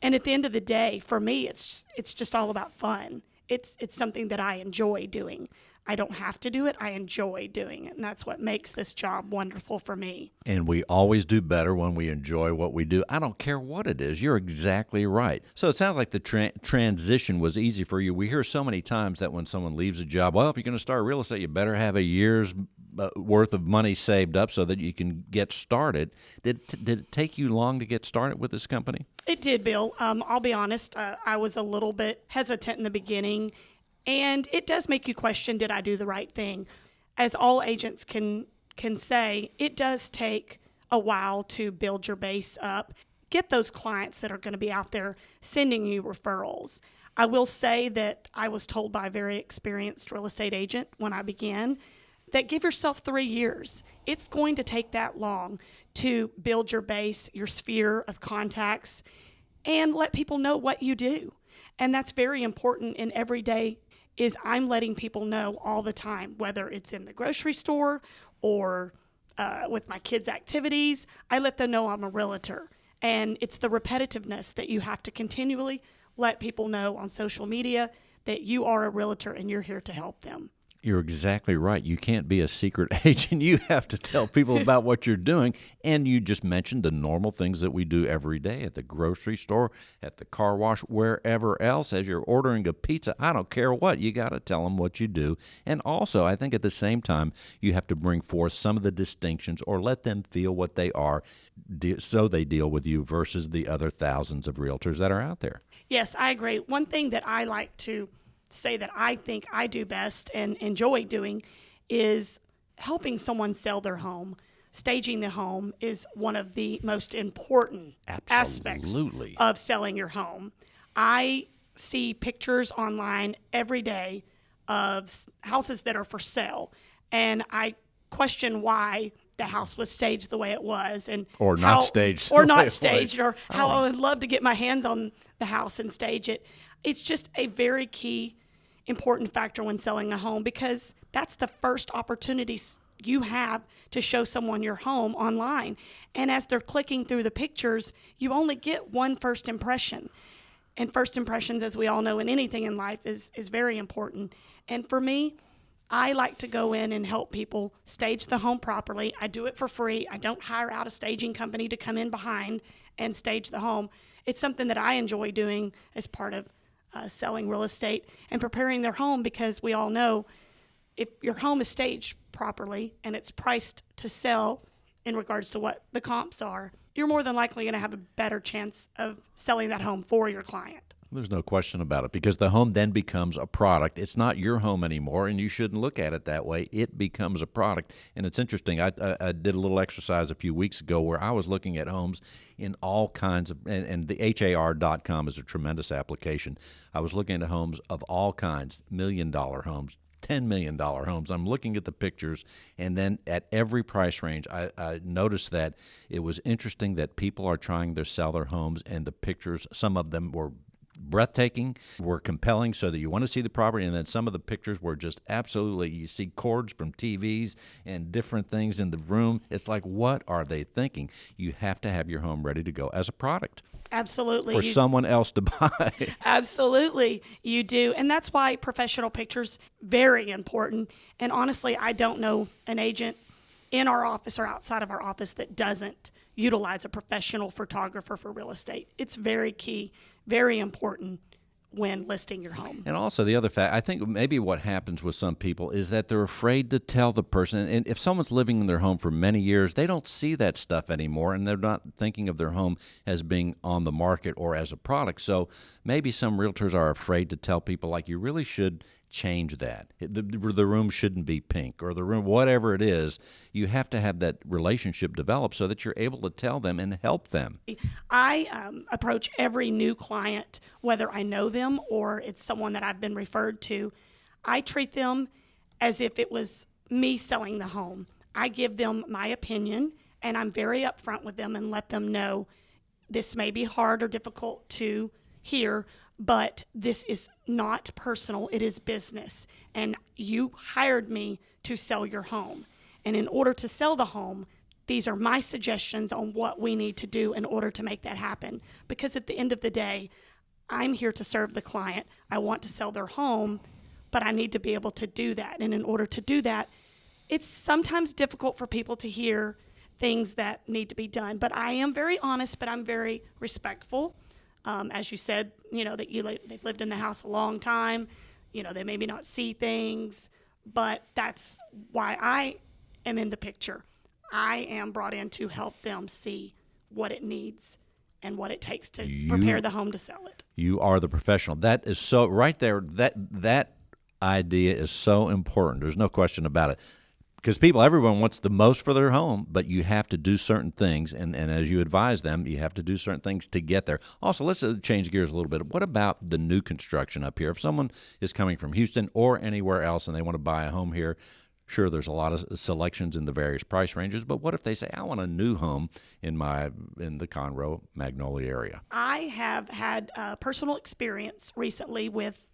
And at the end of the day, for me, it's just all about fun. It's something that I enjoy doing. I don't have to do it. I enjoy doing it. And that's what makes this job wonderful for me. And we always do better when we enjoy what we do. I don't care what it is. You're exactly right. So it sounds like the transition was easy for you. We hear so many times that when someone leaves a job, well, if you're going to start real estate, you better have a year's worth of money saved up so that you can get started. Did it take you long to get started with this company? It did, Bill. I'll be honest. I was a little bit hesitant in the beginning. And it does make you question, did I do the right thing? As all agents can say, it does take a while to build your base up, get those clients that are going to be out there sending you referrals. I will say that I was told by a very experienced real estate agent when I began that give yourself 3 years. It's going to take that long to build your base, your sphere of contacts, and let people know what you do. And that's very important in everyday is I'm letting people know all the time, whether it's in the grocery store or with my kids' activities, I let them know I'm a realtor. And it's the repetitiveness that you have to continually let people know on social media that you are a realtor and you're here to help them. You're exactly right. You can't be a secret agent. You have to tell people about what you're doing. And you just mentioned the normal things that we do every day at the grocery store, at the car wash, wherever else. As you're ordering a pizza, I don't care what, you got to tell them what you do. And also, I think at the same time, you have to bring forth some of the distinctions or let them feel what they are so they deal with you versus the other thousands of realtors that are out there. Yes, I agree. One thing that I like to say that I think I do best and enjoy doing is helping someone sell their home. Staging the home is one of the most important aspects of selling your home. I see pictures online every day of houses that are for sale, and I question why the house was staged the way it was, and or not staged, or how I would love to get my hands on the house and stage it. It's just a very key, important factor when selling a home because that's the first opportunity you have to show someone your home online. And as they're clicking through the pictures, you only get one first impression. And first impressions, as we all know in anything in life, is very important. And for me, I like to go in and help people stage the home properly. I do it for free. I don't hire out a staging company to come in behind and stage the home. It's something that I enjoy doing as part of selling real estate and preparing their home because we all know if your home is staged properly and it's priced to sell in regards to what the comps are, you're more than likely going to have a better chance of selling that home for your client. There's no question about it because the home then becomes a product. It's not your home anymore, and you shouldn't look at it that way. It becomes a product. And it's interesting. I did a little exercise a few weeks ago where I was looking at homes in all kinds of, and the HAR.com is a tremendous application. I was looking at homes of all kinds, $1 million homes, $10 million homes. I'm looking at the pictures, and then at every price range, I noticed that it was interesting that people are trying to sell their homes, and the pictures, some of them were breathtaking, were compelling so that you want to see the property, and then some of the pictures were just absolutely, you see cords from TVs and different things in the room. It's like, what are they thinking? You have to have your home ready to go as a product. Absolutely. For someone else to buy. Absolutely, you do. And that's why professional pictures, very important. And honestly, I don't know an agent in our office or outside of our office that doesn't utilize a professional photographer for real estate. It's very key, very important when listing your home. And also the other fact, I think maybe what happens with some people is that they're afraid to tell the person. And if someone's living in their home for many years, they don't see that stuff anymore, and they're not thinking of their home as being on the market or as a product. So maybe some realtors are afraid to tell people, like, you really should change that. The room shouldn't be pink, or the room, whatever it is. You have to have that relationship developed so that you're able to tell them and help them. I approach every new client, whether I know them or it's someone that I've been referred to. I treat them as if it was me selling the home. I give them my opinion, and I'm very upfront with them and let them know this may be hard or difficult to hear, but this is not personal, it is business. And you hired me to sell your home. And in order to sell the home, these are my suggestions on what we need to do in order to make that happen. Because at the end of the day, I'm here to serve the client. I want to sell their home, but I need to be able to do that. And in order to do that, it's sometimes difficult for people to hear things that need to be done. But I am very honest, but I'm very respectful. As you said, that they've lived in the house a long time. They maybe not see things, but that's why I am in the picture. I am brought in to help them see what it needs and what it takes to prepare the home to sell it. You are the professional. That is so right there. That idea is so important. There's no question about it. Because everyone wants the most for their home, but you have to do certain things, and as you advise them, you have to do certain things to get there. Also, let's change gears a little bit. What about the new construction up here? If someone is coming from Houston or anywhere else and they want to buy a home here, sure, there's a lot of selections in the various price ranges, but what if they say, I want a new home in the Conroe, Magnolia area? I have had personal experience recently with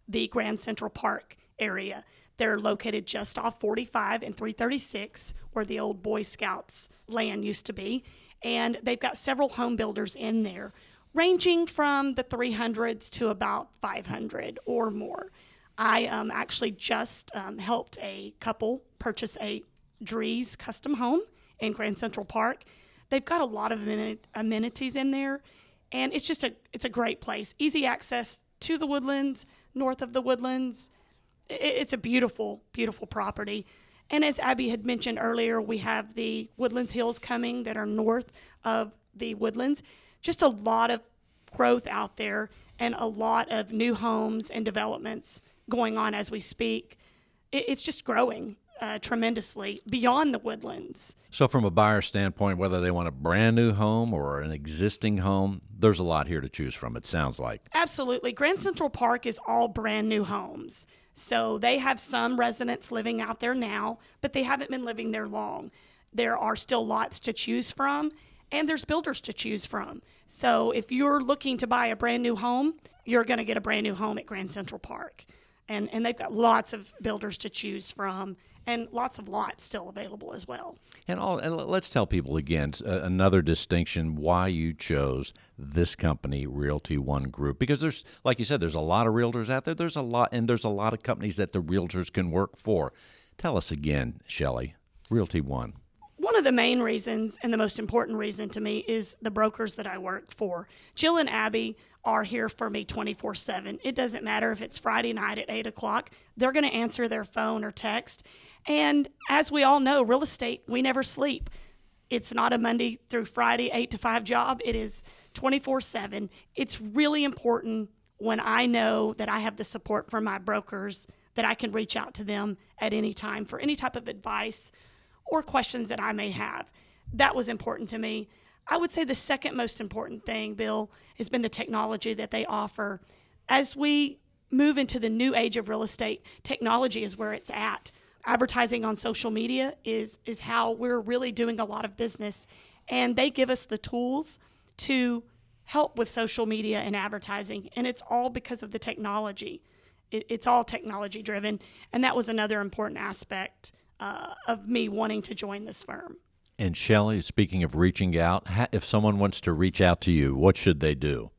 the Grand Central Park area. They're located just off 45 and 336, where the old Boy Scouts land used to be. And they've got several home builders in there, ranging from the 300s to about 500 or more. I actually just helped a couple purchase a Drees custom home in Grand Central Park. They've got a lot of amenities in there, and it's a great place. Easy access to the Woodlands, north of the Woodlands. It's a beautiful, beautiful property. And as Abbie had mentioned earlier, we have the Woodlands Hills coming that are north of the Woodlands. Just a lot of growth out there and a lot of new homes and developments going on as we speak. It's just growing tremendously beyond the Woodlands. So from a buyer standpoint, whether they want a brand new home or an existing home, there's a lot here to choose from, it sounds like. Absolutely. Grand Central Park is all brand new homes. So they have some residents living out there now, but they haven't been living there long. There are still lots to choose from, and there's builders to choose from. So if you're looking to buy a brand new home, you're going to get a brand new home at Grand Central Park. And they've got lots of builders to choose from and lots of lots still available as well. And let's tell people again, another distinction why you chose this company, Realty One Group, because there's, like you said, there's a lot of realtors out there. There's a lot of companies that the realtors can work for. Tell us again, Shelly, Realty One. One of the main reasons and the most important reason to me is the brokers that I work for. Jill and Abbie are here for me 24/7. It doesn't matter if it's Friday night at 8 o'clock. They're going to answer their phone or text. And as we all know, real estate, we never sleep. It's not a Monday through Friday 8 to 5 job. It is 24/7. It's really important when I know that I have the support from my brokers that I can reach out to them at any time for any type of advice or questions that I may have. That was important to me. I would say the second most important thing, Bill, has been the technology that they offer. As we move into the new age of real estate, technology is where it's at. Advertising on social media is how we're really doing a lot of business. And they give us the tools to help with social media and advertising. And it's all because of the technology. It's all technology driven. And that was another important aspect of me wanting to join this firm. And Shelly, speaking of reaching out, if someone wants to reach out to you, what should they do?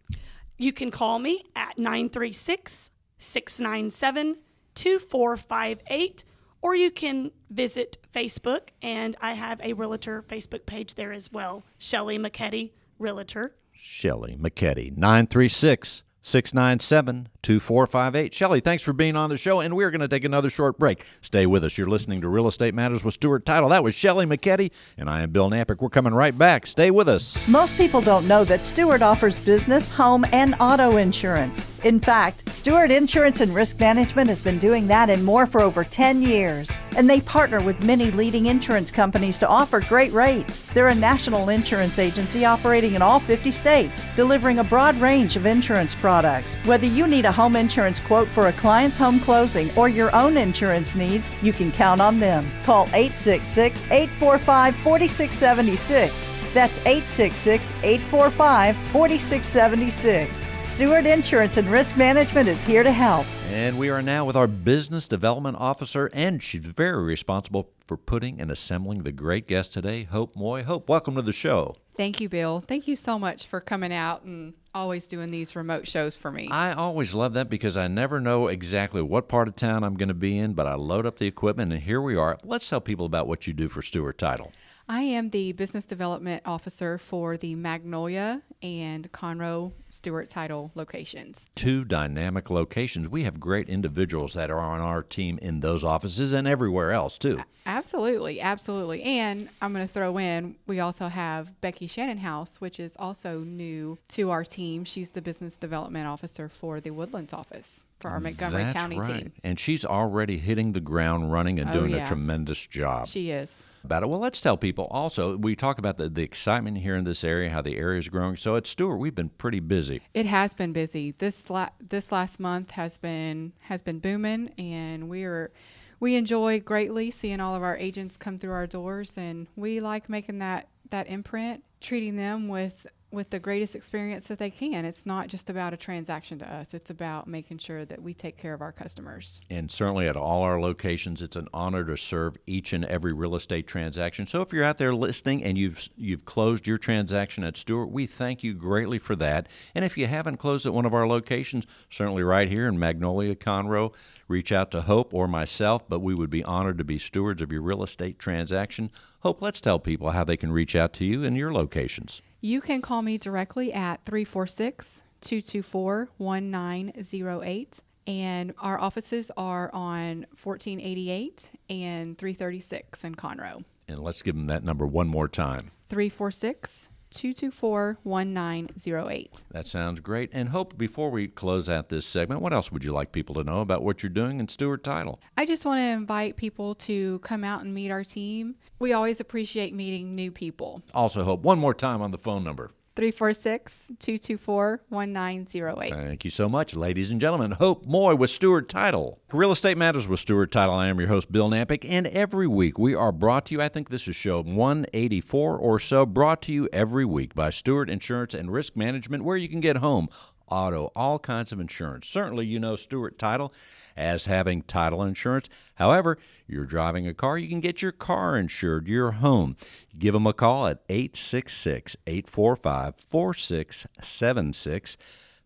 You can call me at 936-697-2458, or you can visit Facebook, and I have a realtor Facebook page there as well, Shelly Michetti, Realtor. Shelly Michetti, 936-697-2458. Shelly, thanks for being on the show, and we're going to take another short break. Stay with us. You're listening to Real Estate Matters with Stewart Title. That was Shelly Michetti, and I am Bill Knapik. We're coming right back. Stay with us. Most people don't know that Stewart offers business, home, and auto insurance. In fact, Stewart Insurance and Risk Management has been doing that and more for over 10 years. And they partner with many leading insurance companies to offer great rates. They're a national insurance agency operating in all 50 states, delivering a broad range of insurance products. Whether you need a home insurance quote for a client's home closing or your own insurance needs, you can count on them. Call 866-845-4676. That's 866-845-4676. Stewart Insurance and Risk Management is here to help. And we are now with our business development officer, and she's very responsible for putting and assembling the great guest today, Hope Moye. Hope, welcome to the show. Thank you, Bill. Thank you so much for coming out and always doing these remote shows for me. I always love that because I never know exactly what part of town I'm going to be in, but I load up the equipment, and here we are. Let's tell people about what you do for Stewart Title. I am the business development officer for the Magnolia and Conroe Stewart Title locations. Two dynamic locations. We have great individuals that are on our team in those offices and everywhere else, too. Absolutely, absolutely. And I'm going to throw in, we also have Becky Shannonhouse, which is also new to our team. She's the business development officer for the Woodlands office for our Montgomery County team. And she's already hitting the ground running and doing a tremendous job. She is. About it. Well, let's tell people also, we talk about the excitement here in this area, how the area is growing. So at Stewart, we've been pretty busy. It has been busy. This last month has been booming, and we enjoy greatly seeing all of our agents come through our doors, and we like making that imprint, treating them with the greatest experience that they can. It's not just about a transaction to us. It's about making sure that we take care of our customers. And certainly at all our locations, it's an honor to serve each and every real estate transaction. So if you're out there listening and you've closed your transaction at Stewart, we thank you greatly for that. And if you haven't closed at one of our locations, certainly right here in Magnolia, Conroe, reach out to Hope or myself, but we would be honored to be stewards of your real estate transaction. Hope, let's tell people how they can reach out to you in your locations. You can call me directly at 346-224-1908. And our offices are on 1488 and 336 in Conroe. And let's give them that number one more time. 346-224-1908. That sounds great. And Hope, before we close out this segment, what else would you like people to know about what you're doing in Stewart Title? I just want to invite people to come out and meet our team. We always appreciate meeting new people. Also, Hope, one more time on the phone number. 346-224-1908. Thank you so much, ladies and gentlemen. Hope Moye with Stewart Title. Real Estate Matters with Stewart Title. I am your host, Bill Knapik, and every week we are brought to you, I think this is show 184 or so, brought to you every week by Stewart Insurance and Risk Management, where you can get home, auto, all kinds of insurance. Certainly you know Stewart Title as having title insurance. However, you're driving a car, you can get your car insured, your home. Give them a call at 866-845-4676.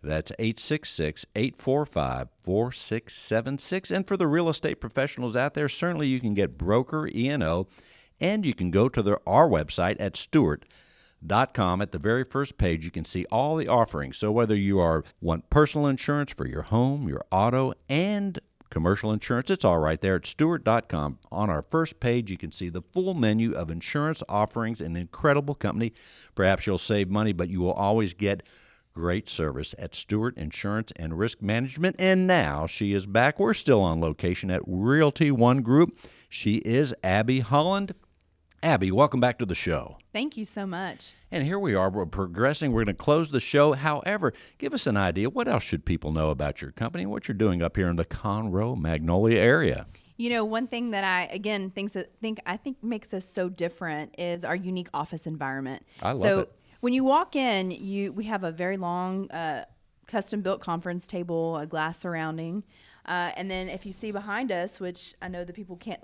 That's 866-845-4676. And for the real estate professionals out there, certainly you can get broker E&O, and you can go to our website at Stewart.com. At the very first page, you can see all the offerings. So whether you want personal insurance for your home, your auto, and commercial insurance, it's all right there at Stewart.com. On our first page, you can see the full menu of insurance offerings, an incredible company. Perhaps you'll save money, but you will always get great service at Stewart Insurance and Risk Management. And now she is back. We're still on location at Realty One Group. She is Abbie Holland. Abbie, welcome back to the show. Thank you so much. And here we are. We're progressing. We're going to close the show. However, give us an idea. What else should people know about your company and what you're doing up here in the Conroe, Magnolia area? You know, one thing that I think makes us so different is our unique office environment. I love it. When you walk in, we have a very long custom-built conference table, a glass surrounding. And then if you see behind us, which I know the people can't,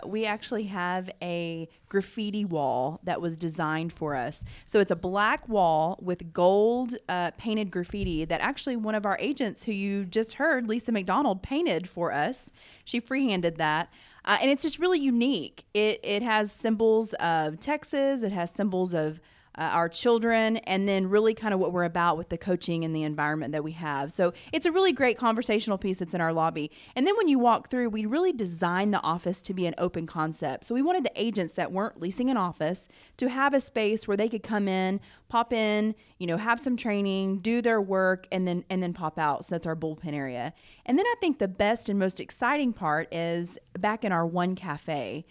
we actually have a graffiti wall that was designed for us. So it's a black wall with gold painted graffiti that actually one of our agents who you just heard, Lisa McDonald, painted for us. She freehanded that. And it's just really unique. It has symbols of Texas. It has symbols of our children, and then really kind of what we're about with the coaching and the environment that we have. So it's a really great conversational piece that's in our lobby. And then when you walk through, we really designed the office to be an open concept. So we wanted the agents that weren't leasing an office to have a space where they could come in, pop in, have some training, do their work, and then pop out. So that's our bullpen area. And then I think the best and most exciting part is back in our One Cafe.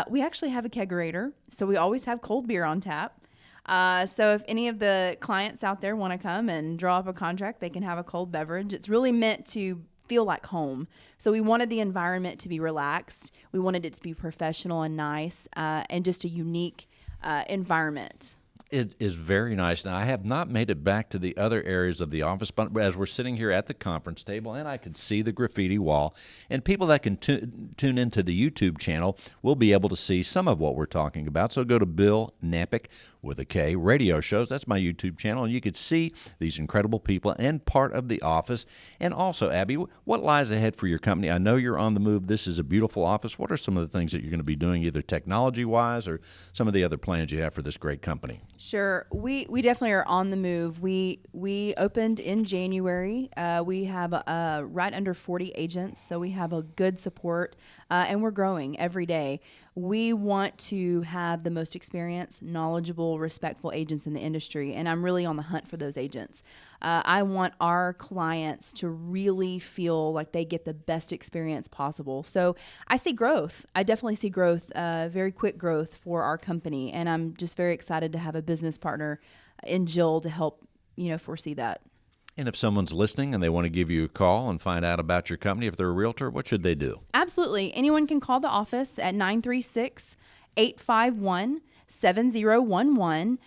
We actually have a kegerator, so we always have cold beer on tap. So if any of the clients out there want to come and draw up a contract, they can have a cold beverage. It's really meant to feel like home. So we wanted the environment to be relaxed. We wanted it to be professional and nice, and just a unique environment. It is very nice. Now, I have not made it back to the other areas of the office, but as we're sitting here at the conference table, and I can see the graffiti wall, and people that can tune into the YouTube channel will be able to see some of what we're talking about. So go to Bill Knapik with a K radio shows. That's my YouTube channel, and you could see these incredible people and part of the office. And also, Abbie, what lies ahead for your company? I know you're on the move. This is a beautiful office. What are some of the things that you're going to be doing, either technology-wise or some of the other plans you have for this great company? Sure. We definitely are on the move. We opened in January. We have right under 40 agents, so we have a good support, and we're growing every day. We want to have the most experienced, knowledgeable, respectful agents in the industry, and I'm really on the hunt for those agents. I want our clients to really feel like they get the best experience possible. So I see growth. I definitely see growth, very quick growth for our company, and I'm just very excited to have a business partner in Jill to help, foresee that. And if someone's listening and they want to give you a call and find out about your company, if they're a realtor, what should they do? Absolutely. Anyone can call the office at 936-851-7011.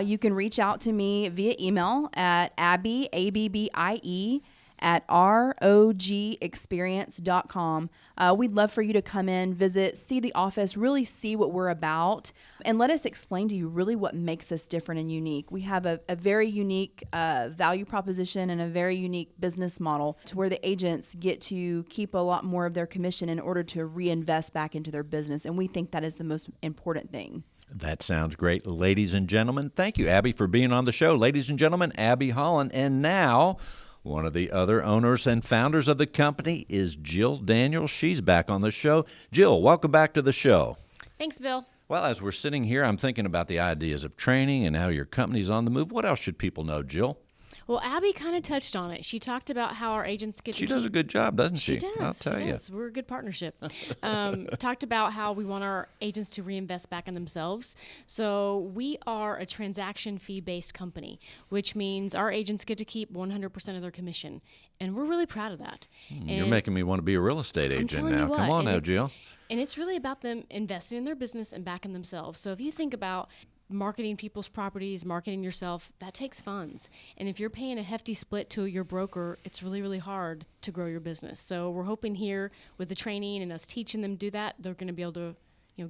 You can reach out to me via email at Abbie, ABBIE, at rogexperience.com. We'd love for you to come in, visit, see the office, really see what we're about, and let us explain to you really what makes us different and unique. We have a very unique value proposition and a very unique business model to where the agents get to keep a lot more of their commission in order to reinvest back into their business, and we think that is the most important thing. That sounds great. Ladies and gentlemen, thank you, Abbie, for being on the show. Ladies and gentlemen, Abbie Holland. And now, one of the other owners and founders of the company is Jill Daniels. She's back on the show. Jill, welcome back to the show. Thanks, Bill. Well, as we're sitting here, I'm thinking about the ideas of training and how your company's on the move. What else should people know, Jill? Well, Abbie kind of touched on it. She talked about how our agents get She does a good job, doesn't she? She does. I'll tell you. We're a good partnership. Talked about how we want our agents to reinvest back in themselves. So we are a transaction fee-based company, which means our agents get to keep 100% of their commission. And we're really proud of that. You're making me want to be a real estate agent now. What, Come on now, Jill. And it's really about them investing in their business and back in themselves. So if you think about marketing people's properties, marketing yourself, that takes funds. And if you're paying a hefty split to your broker, it's really, really hard to grow your business. So we're hoping here with the training and us teaching them to do that, they're going to be able to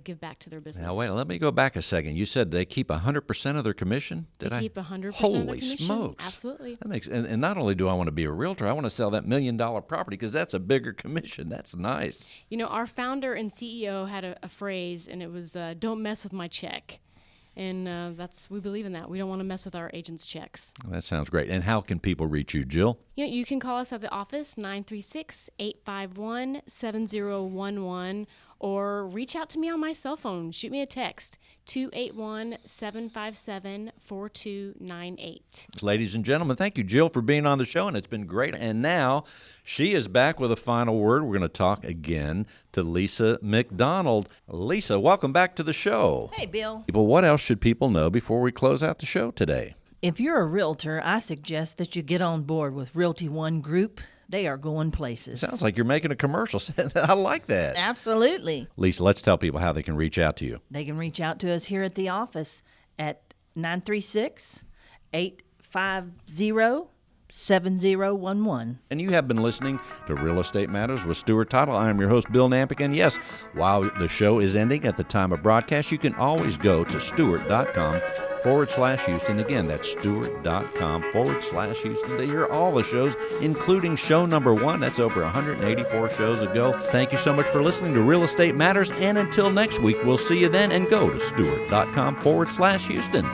give back to their business. Now, wait, let me go back a second. You said they keep 100% of their commission? They keep 100% of their Holy commission. smokes. Absolutely. That makes, and not only do I want to be a realtor, I want to sell that $1 million property because that's a bigger commission. That's nice. Our founder and CEO had a phrase, and it was, don't mess with my check. And we believe in that. We don't want to mess with our agents' checks. That sounds great. And how can people reach you, Jill? You can call us at the office, 936-851-7011, or reach out to me on my cell phone. Shoot me a text, 281-757-4298. Ladies and gentlemen, thank you, Jill, for being on the show, and it's been great. And now she is back with a final word. We're going to talk again to Lisa McDonald. Lisa, welcome back to the show. Hey, Bill. Well, what else should people know before we close out the show today? If you're a realtor, I suggest that you get on board with Realty One Group. They are going places. Sounds like you're making a commercial. I like that. Absolutely. Lisa, let's tell people how they can reach out to you. They can reach out to us here at the office at 936-850-7011. And you have been listening to Real Estate Matters with Stewart Title. I am your host, Bill Knapik. And yes, while the show is ending at the time of broadcast, you can always go to Stewart.com/Houston. Again, that's Stewart.com/Houston to hear all the shows, including show number 1. That's over 184 shows ago. Thank you so much for listening to Real Estate Matters. And until next week, we'll see you then. And go to Stewart.com/Houston.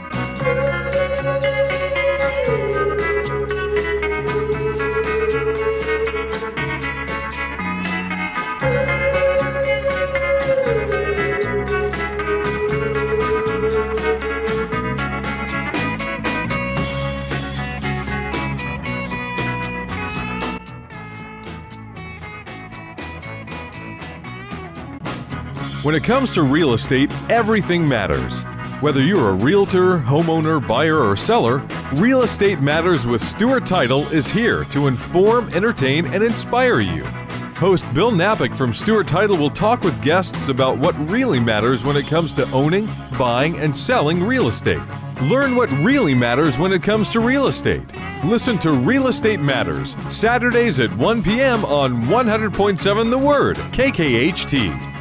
When it comes to real estate, everything matters. Whether you're a realtor, homeowner, buyer, or seller, Real Estate Matters with Stewart Title is here to inform, entertain, and inspire you. Host Bill Knapik from Stewart Title will talk with guests about what really matters when it comes to owning, buying, and selling real estate. Learn what really matters when it comes to real estate. Listen to Real Estate Matters, Saturdays at 1 p.m. on 100.7 The Word, KKHT.